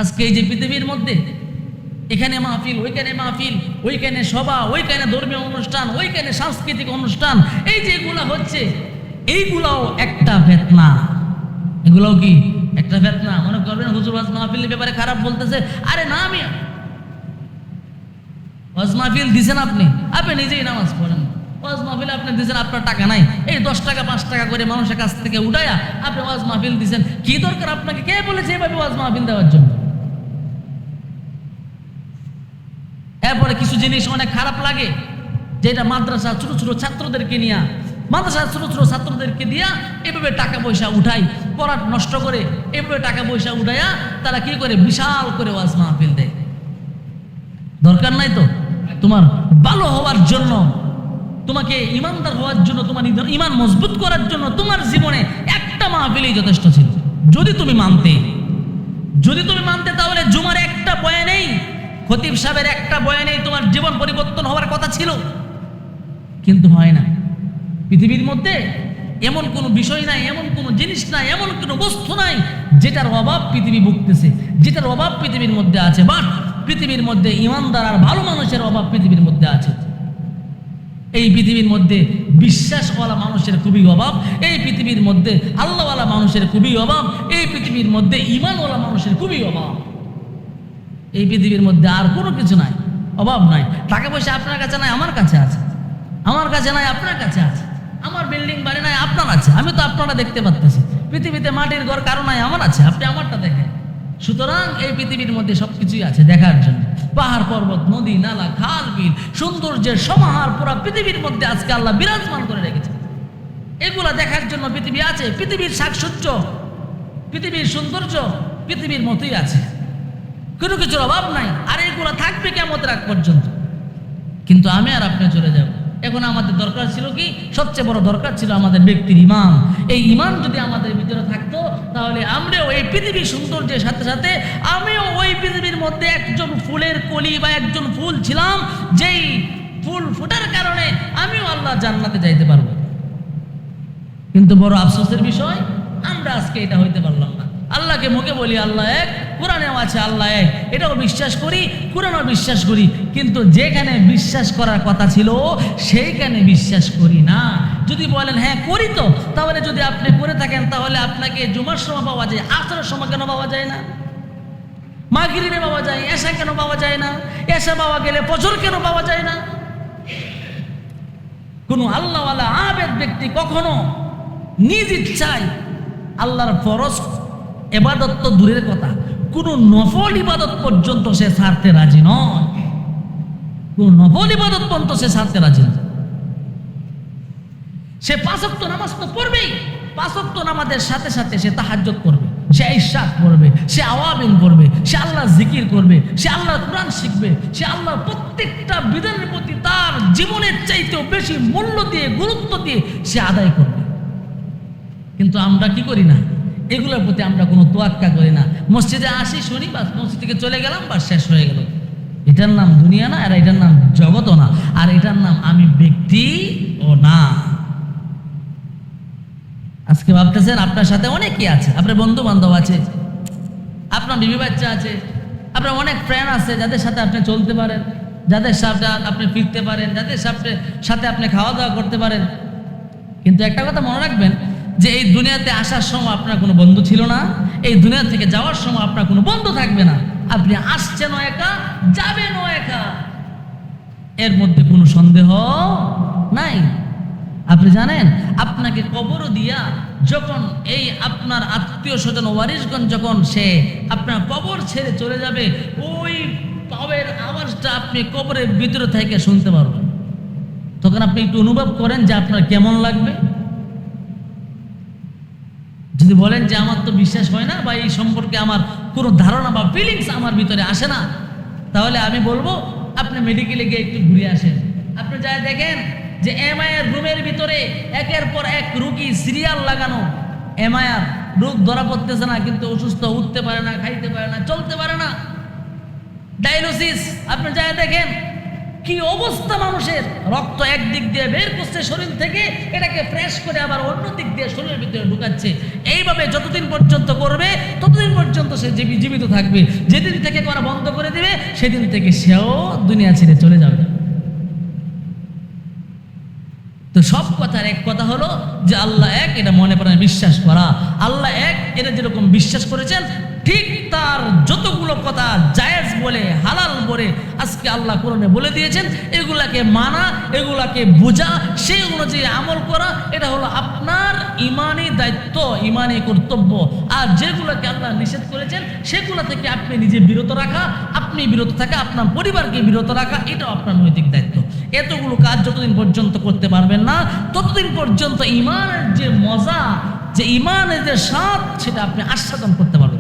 আজকে এই যে পৃথিবীর মধ্যে এখানে মাহফিল, ওইখানে মাহফিল, ওইখানে সভা, ওইখানে ধর্মীয় অনুষ্ঠান, ওইখানে সাংস্কৃতিক অনুষ্ঠান, এই যে এগুলা হচ্ছে, এইগুলাও একটা ফিতনা। এগুলাও কি একটা ফিতনা? মনে করবেন হুজুর ওয়াজ মাহফিলের ব্যাপারে খারাপ বলতেছে। আরে না, আমি ওয়াজ মাহফিল দিছেন, আপনি নিজেই নামাজ পড়েন। ওয়াজ মাহফিল আপনি দিছেন, আপনার টাকা নাই, এই 10 টাকা 5 টাকা করে মানুষের কাছ থেকে উঠায়া আপনি ওয়াজ মাহফিল দিছেন। কি দরকার আপনাকে? কে বলেছে এভাবে ওয়াজ মাহফিল দেওয়ার জন্য? এরপরে কিছু জিনিস অনেক খারাপ লাগে, যেটা মাদ্রাসা ছোট ছোট ছাত্রদেরকে নিয়ে, মাদ্রাসা ছোট ছোট ছাত্রদেরকে দিয়া এভাবে টাকা পয়সা উঠাই, পড়া নষ্ট করে এভাবে টাকা পয়সা উঠাইয়া তারা কি করে বিশাল করে ওয়াজ মাহফিল দেয়। দরকার নাই তো? তোমার ভালো হওয়ার জন্য, তোমাকে ইমানদার হওয়ার জন্য, তোমার ইমান মজবুত করার জন্য তোমার জীবনে একটা মাহফিলই যথেষ্ট ছিল। যদি তুমি মানতে তাহলে জুমার একটা বয়ানেই, খতিব সাহেবের একটা বয়ানেই তোমার জীবন পরিবর্তন হওয়ার কথা ছিল, কিন্তু হয় না। পৃথিবীর মধ্যে এমন কোনো বিষয় নাই, এমন কোনো জিনিস নাই, এমন কোনো বস্তু নাই যেটার অভাব পৃথিবী ভুগতেছে, যেটার অভাব পৃথিবীর মধ্যে আছে। বাট পৃথিবীর মধ্যে ইমানদার আর ভালো মানুষের অভাব পৃথিবীর মধ্যে আছে। এই পৃথিবীর মধ্যে বিশ্বাসওয়ালা মানুষের খুবই অভাব, এই পৃথিবীর মধ্যে আল্লাহওয়ালা মানুষের খুবই অভাব, এই পৃথিবীর মধ্যে ইমানওয়ালা মানুষের খুবই অভাব। এই পৃথিবীর মধ্যে আর কোনো কিছু নাই, অভাব নাই। টাকা পয়সা আপনার কাছে নাই, আমার কাছে আছে। আমার কাছে নাই, আপনার কাছে আছে। আমার বিল্ডিং বাড়ি নাই, আপনার আছে। আমি তো আপনারা দেখতে পাচ্ছি। পৃথিবীতে মাটির ঘর কারো নাই, আমার আছে। আপনি আমারটা দেখেন। সুতরাং এই পৃথিবীর মধ্যে সবকিছুই আছে দেখার জন্য। পাহাড় পর্বত, নদী নালা, খাল বিল, সৌন্দর্যের সমাহার পুরা পৃথিবীর মধ্যে আজকে আল্লাহ বিরাজমান করে রেখেছে। এগুলা দেখার জন্য পৃথিবী আছে। পৃথিবীর সাজসজ্জ, পৃথিবীর সৌন্দর্য পৃথিবীর মতোই আছে, কোনো কিছুর অভাব নাই। আর এগুলা থাকবে কিয়ামতের আগ পর্যন্ত। কিন্তু আমি আর আপনি চলে যাব। এখন আমাদের দরকার ছিল কি? সবচেয়ে বড় দরকার ছিল আমাদের ব্যক্তির ঈমান। এই ঈমান যদি আমাদের ভিতরে থাকতো, তাহলে আমরাও এই পৃথিবীর সৌন্দর্যের সাথে সাথে আমিও ওই পৃথিবীর মধ্যে একজন ফুলের কলি বা একজন ফুল ছিলাম, যেই ফুল ফোটার কারণে আমিও আল্লাহ জান্নাতে যাইতে পারবো। কিন্তু বড় আফসোসের বিষয়, আমরা আজকে এটা হইতে পারলাম না। আল্লাহকে মুখে বলি আল্লাহ এক, কোরআনেও আছে আল্লাহ এক, এটাও বিশ্বাস করি, কোরআনও বিশ্বাস করি, কিন্তু যেখানে বিশ্বাস করার কথা ছিল সেইখানে বিশ্বাস করি না। যদি বলেন হ্যাঁ করি, তো তাহলে যদি আপনি করে থাকেন, তাহলে আপনাকে জুমার সময় পাওয়া যায়, আসরের সময় কেন পাওয়া যায় না? মাগরিবে পাওয়া যায়, এশা কেন পাওয়া যায় না? এশা পাওয়া গেলে ফজর কেন পাওয়া যায় না? কোন আল্লাহওয়ালা আবেদ ব্যক্তি কখনো নিজ ইচ্ছায় আল্লাহর ফরজ ইবাদত তো দূরের কথা, কোন নফল ইবাদত পর্যন্ত সে ছাড়তে রাজি নয়। কোন নফল ইবাদত পর্যন্ত সে ছাড়তে রাজি নয়। সে 5 ওয়াক্ত নামাজ তো পড়বেই, 5 ওয়াক্ত নামাজের সাথে সাথে সে তাহাজ্জুদ করবে, সে ইশরাক করবে, সে আওয়াবিন করবে, সে আল্লাহ জিকির করবে, সে আল্লাহ কোরআন শিখবে, সে আল্লাহর প্রত্যেকটা বিধানের প্রতি তার জীবনের চাইতেও বেশি মূল্য দিয়ে, গুরুত্ব দিয়ে সে আদায় করবে। কিন্তু আমরা কি করি না? এগুলোর প্রতি আমরা কোনো তোয়াক্কা করি না। মসজিদে আসি, শুনি, বাস মসজিদ থেকে চলে গেলাম, বাস শেষ হয়ে গেল। এটার নাম দুনিয়া না, আর এটার নাম জগৎও না, আর এটার নাম আমি ব্যক্তি ও না। আজকে ভাবতেছেন আপনার সাথে অনেকেই আছে, আপনার বন্ধু বান্ধব আছে, আপনার বিবি বাচ্চা আছে, আপনার অনেক ফ্রেন্ড আছে যাদের সাথে আপনি চলতে পারেন, যাদের সাথে আপনি ফিরতে পারেন, যাদের সাথে আপনি খাওয়া দাওয়া করতে পারেন। কিন্তু একটা কথা মনে রাখবেন, যে এই দুনিয়াতে আসার সময় আপনার কোনো বন্ধু ছিল না, এই দুনিয়া থেকে যাওয়ার সময় আপনার কোনো বন্ধু থাকবে না। আপনি আসছেনও একা, যাবেনও একা, এর মধ্যে কোনো সন্দেহ নাই। আপনি জানেন, আপনাকে কবরও দিয়া যখন এই আপনার আত্মীয় স্বজন ওয়ারিশগণ যখন সে আপনার কবর ছেড়ে চলে যাবে, ওই পাওয়ের আওয়াজটা আপনি কবরের ভিতরে থেকে শুনতে পারবেন। তখন আপনি একটু অনুভব করেন যে আপনার কেমন লাগবে। যদি বলেন যে আমার তো বিশ্বাস হয় না, বা এই সম্পর্কে আমার কোনো ধারণা বা ফিলিংস আমার ভিতরে আসে না, তাহলে আমি বলবো আপনি মেডিকেলে গিয়ে একটু ঘুরে আসেন। আপনি যা দেখেন যে এমআইআর রুমের ভিতরে একের পর এক রুগী সিরিয়াল লাগানো, এমআইআর রোগ ধরা পড়তেছে না, কিন্তু অসুস্থ, উঠতে পারে না, খাইতে পারে না, চলতে পারে না, ডায়ালিসিস। আপনি যা দেখেন কি অবস্থা মানুষের, রক্ত একদিক দিয়ে বের করছে শরীর থেকে, এটাকে ফ্রেশ করে আবার অন্য দিক দিয়ে শরীরের ভিতরে ঢুকাচ্ছে। এইভাবে যতদিন পর্যন্ত করবে ততদিন পর্যন্ত সে জীবিত থাকবে। যেদিন থেকে করা বন্ধ করে দেবে সেদিন থেকে সেও দুনিয়া ছেড়ে চলে যাবে। তো সব কথার এক কথা হলো যে আল্লাহ এক, এটা মনে প্রাণে বিশ্বাস করা। আল্লাহ এক, এটা যেরকম বিশ্বাস করেছেন ঠিক তার যতগুলো কথা জায়েজ বলে হালাল বলে আজকে আল্লাহ কোরআনে বলে দিয়েছেন, এগুলাকে মানা, এগুলাকে বোঝা, সেই অনুযায়ী আমল করা, এটা হলো আপনার ইমানি দায়িত্ব, ইমানি কর্তব্য। আর যেগুলোকে আল্লাহ নিষেধ করেছেন সেগুলো থেকে আপনি নিজে বিরত রাখা, আপনি বিরত থাকা, আপনার পরিবারকে বিরত রাখা, এটাও আপনার নৈতিক দায়িত্ব। এতগুলো কাজ যতদিন পর্যন্ত করতে পারবেন না ততদিন পর্যন্ত ইমানের যে মজা, যে ইমানের যে স্বাদ, সেটা আপনি আস্বাদন করতে পারবেন।